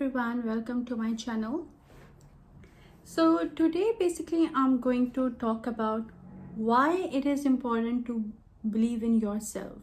everyone, welcome to my channel. So today basically I'm going to talk about why it is important to believe in yourself.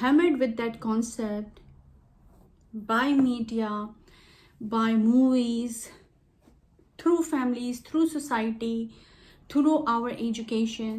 hammered with that concept by media, by movies, through families, through society, through our education.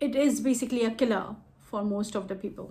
it is basically a killer for most of the people.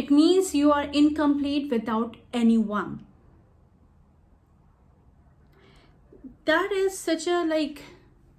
It means you are incomplete without anyone. That is such a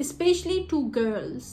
especially to girls.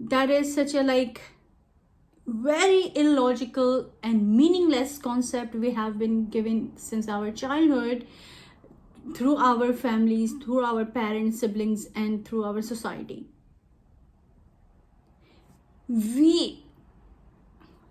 That is such a very illogical and meaningless concept we have been given since our childhood, through our families, through our parents, siblings, and through our society.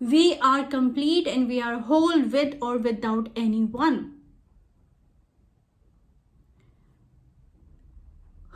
We are complete and we are whole with or without anyone.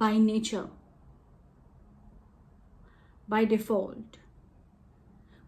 by nature, by default.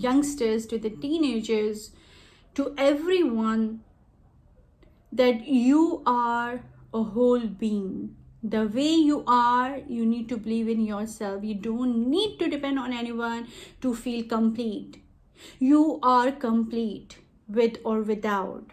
youngsters, to the teenagers, to everyone, that you are a whole being. The way you are, you need to believe in yourself. You don't need to depend on anyone to feel complete. You are complete with or without.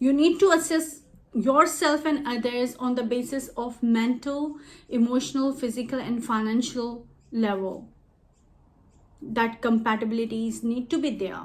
You need to assess yourself and others on the basis of mental, emotional, physical, and financial level. That compatibilities need to be there.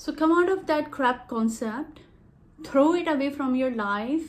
So come out of that crap concept, throw it away from your life.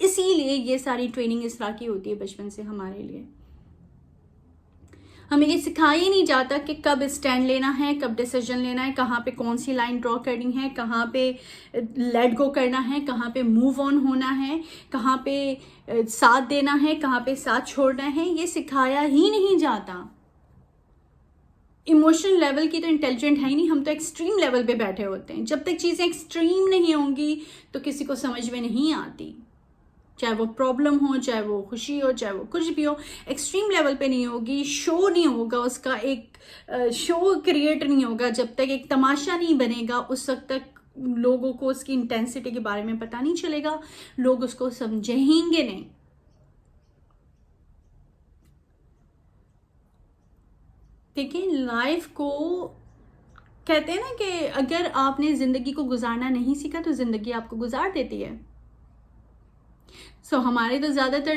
اسی لیے یہ ساری training اس طرح کی ہوتی ہے بچپن سے ہمارے لیے. ہمیں یہ سکھایا ہی نہیں جاتا کہ کب اسٹینڈ لینا ہے, کب ڈیسیجن لینا ہے, کہاں پہ کون سی لائن ڈرا کرنی ہے, کہاں پہ لیٹ گو کرنا ہے, کہاں پہ موو آن ہونا ہے, کہاں پہ ساتھ دینا ہے, کہاں پہ ساتھ چھوڑنا ہے. یہ سکھایا ہی نہیں جاتا. ایموشنل لیول کی تو انٹیلیجنٹ ہے ہی نہیں, ہم تو ایکسٹریم لیول پہ بیٹھے ہوتے ہیں. جب تک چیزیں ایکسٹریم نہیں ہوں گی تو کسی کو سمجھ میں نہیں آتی, چاہے وہ پرابلم ہو, چاہے وہ خوشی ہو, چاہے وہ کچھ بھی ہو. ایکسٹریم لیول پہ نہیں ہوگی, شو نہیں ہوگا, اس کا ایک شو کریٹ نہیں ہوگا. جب تک ایک تماشا نہیں بنے گا اس وقت تک لوگوں کو اس کی انٹینسٹی کے بارے میں پتہ نہیں چلے گا, لوگ اس کو سمجھیں گے نہیں. دیکھیں, لائف کو کہتے ہیں نا کہ اگر آپ نے زندگی کو گزارنا نہیں سیکھا تو زندگی آپ کو گزار دیتی ہے. ہمارے تو زیادہ تر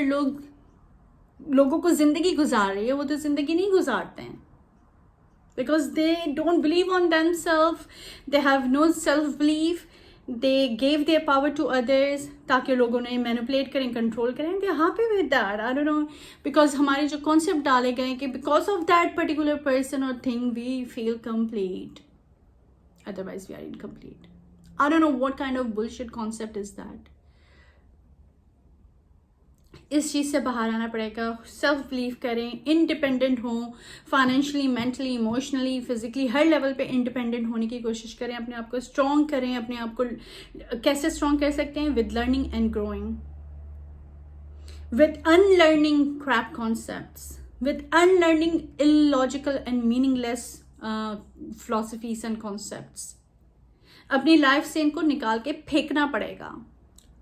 لوگوں کو زندگی گزار رہی ہے, وہ تو زندگی نہیں گزارتے ہیں. Because they don't believe on them self, they have no self belief, they give their power to others تاکہ لوگوں نے مینپولیٹ کریں, کنٹرول کریں. They happy with that, I don't know, because ہمارے جو کانسیپٹ ڈالے گئے کہ because of that particular person اور thing we feel complete, otherwise we are incomplete. I don't know what kind of bullshit concept is that. اس چیز سے باہر آنا پڑے گا. سیلف بلیو کریں, انڈیپینڈنٹ ہوں, فائنینشلی, مینٹلی, ایموشنلی, فزیکلی, ہر لیول پہ انڈیپینڈنٹ ہونے کی کوشش کریں. اپنے آپ کو اسٹرانگ کریں. اپنے آپ کو کیسے اسٹرانگ کر سکتے ہیں؟ With learning and growing, with unlearning crap concepts, with unlearning illogical and meaningless philosophies and concepts. اپنی لائف سے ان کو نکال کے پھینکنا پڑے گا,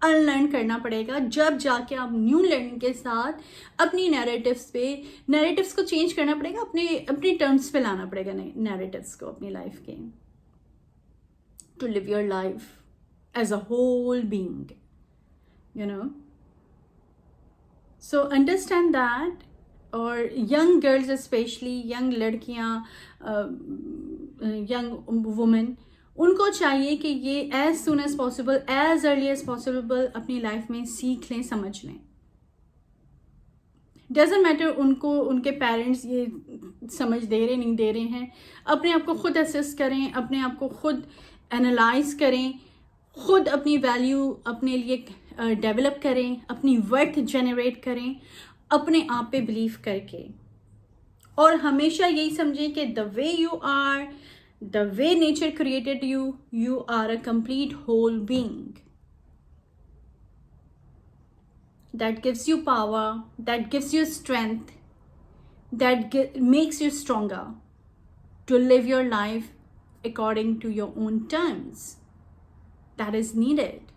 ان لرن کرنا پڑے گا. جب جا کے آپ نیو لرننگ کے ساتھ اپنی نیریٹیوس کو چینج کرنا پڑے گا, اپنی ٹرمز پہ لانا پڑے گا نیریٹیوس کو اپنی لائف کے, to live your life as a whole being, you know. So understand that. اور ینگ گرلز اسپیشلی, ینگ لڑکیاں, ینگ وومن, ان کو چاہیے کہ یہ as soon as possible, as early as possible اپنی لائف میں سیکھ لیں, سمجھ لیں. ڈزنٹ میٹر ان کو ان کے پیرنٹس یہ سمجھ دے رہے نہیں دے رہے ہیں. اپنے آپ کو خود اسیس کریں, اپنے آپ کو خود انالائز کریں, خود اپنی ویلیو اپنے لیے ڈیولپ کریں, اپنی ورتھ جنریٹ کریں اپنے آپ پہ بلیو کر کے. اور ہمیشہ یہی سمجھیں کہ the way you are, the way nature created you, you are a complete whole being. That gives you power, that gives you strength, that makes you stronger to live your life according to your own terms. That is needed.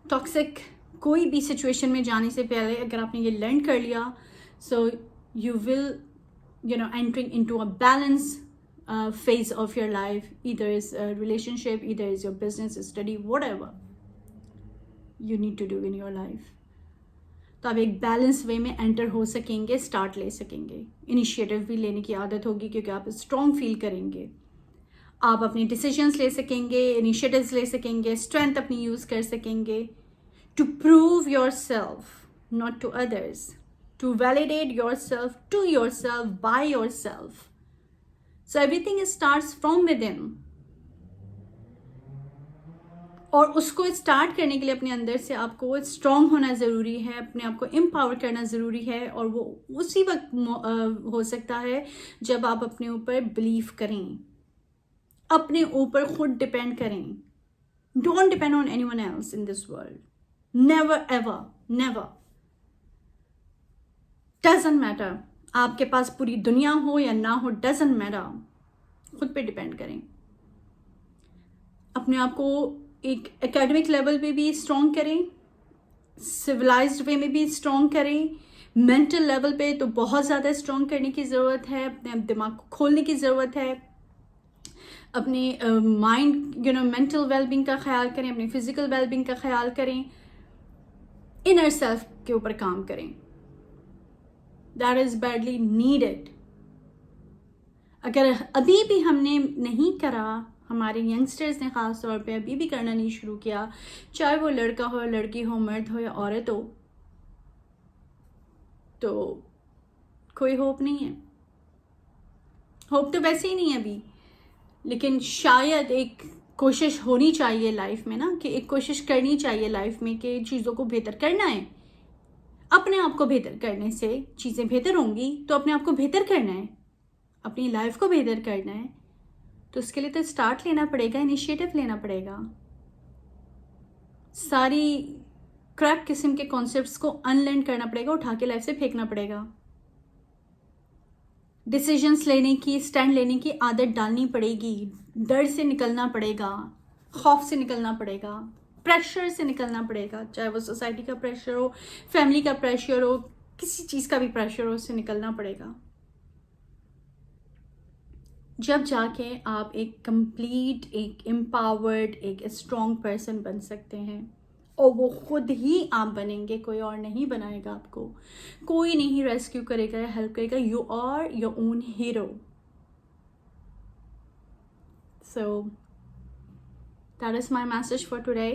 Toxic کوئی بھی situation میں جانے سے پہلے اگر آپ نے یہ لرن کر لیا, so you will entering into a balance phase of your life, either is a relationship, either is your business, study, whatever you need to do in your life. تو آپ ایک بیلنس وے میں انٹر ہو سکیں گے, start لے سکیں گے, initiative بھی لینے کی عادت ہوگی کیونکہ آپ اسٹرانگ فیل کریں گے, آپ اپنے ڈیسیجنس لے سکیں گے, انیشیٹوز لے سکیں گے, اسٹرینتھ اپنی یوز کر سکیں گے to prove yourself, not to others, to validate yourself, to yourself, by yourself. So everything starts from within. اور اس کو اسٹارٹ کرنے کے لیے اپنے اندر سے آپ کو اسٹرانگ ہونا ضروری ہے, اپنے آپ کو امپاور کرنا ضروری ہے, اور وہ اسی وقت ہو سکتا ہے جب آپ اپنے اوپر بلیو کریں, اپنے اوپر خود ڈپینڈ کریں. Don't depend on anyone else in this world. Never ever, never. Doesn't matter. آپ کے پاس پوری دنیا ہو یا نہ ہو, doesn't matter. خود پہ ڈپینڈ کریں. اپنے آپ کو ایک اکیڈمک لیول پہ بھی اسٹرانگ کریں, سویلائزڈ وے میں بھی اسٹرانگ کریں, مینٹل لیول پہ تو بہت زیادہ اسٹرانگ کرنے کی ضرورت ہے, اپنے دماغ کو کھولنے کی ضرورت ہے, اپنے مائنڈ مینٹل ویل بینگ کا خیال کریں, اپنی فزیکل ویل بینگ کا خیال کریں, انر سیلف کے اوپر کام کریں. That is badly needed. اگر ابھی بھی ہم نے نہیں کرا, ہمارے ینگسٹرز نے خاص طور پہ ابھی بھی کرنا نہیں شروع کیا، چاہے وہ لڑکا ہو، لڑکی ہو، مرد ہو یا عورت ہو، تو کوئی ہوپ نہیں ہے. ہوپ تو ویسے ہی نہیں ہے ابھی، لیکن شاید ایک کوشش ہونی چاہیے لائف میں نا، کہ ایک کوشش کرنی چاہیے لائف میں کہ چیزوں کو بہتر کرنا ہے. اپنے آپ کو بہتر کرنے سے چیزیں بہتر ہوں گی، تو اپنے آپ کو بہتر کرنا ہے، اپنی لائف کو بہتر کرنا ہے، تو اس کے لیے تو اسٹارٹ لینا پڑے گا، انیشیٹو لینا پڑے گا. ساری کریک قسم کے کانسیپٹس کو ان لرن کرنا پڑے گا، اٹھا کے لائف سے پھینکنا پڑے گا. ڈیسیجنس لینے کی، اسٹینڈ لینے کی عادت ڈالنی پڑے گی. ڈر سے نکلنا پڑے گا، خوف سے نکلنا پڑے گا، پریشر سے نکلنا پڑے گا، چاہے وہ سوسائٹی کا پریشر ہو، فیملی کا پریشر ہو، کسی چیز کا بھی پریشر ہو، اس سے نکلنا پڑے گا. جب جا کے آپ ایک کمپلیٹ، ایک امپاورڈ، ایک اسٹرانگ پرسن بن سکتے ہیں، اور وہ خود ہی آپ بنیں گے، کوئی اور نہیں بنائے گا آپ کو، کوئی نہیں ریسکیو کرے گا یا ہیلپ کرے گا. You are your own hero. So that is my message for today.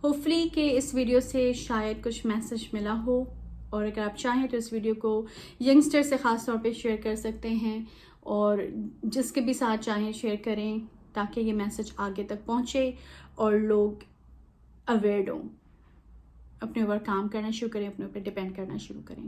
Hopefully کہ اس ویڈیو سے شاید کچھ میسج ملا ہو، اور اگر آپ چاہیں تو اس ویڈیو کو ینگسٹر سے خاص طور پہ شیئر کر سکتے ہیں، اور جس کے بھی ساتھ چاہیں شیئر کریں، تاکہ یہ میسج آگے تک پہنچے اور لوگ اویئرڈ ہوں، اپنے اوپر کام کرنا شروع کریں، اپنے اوپر ڈپینڈ کرنا شروع کریں.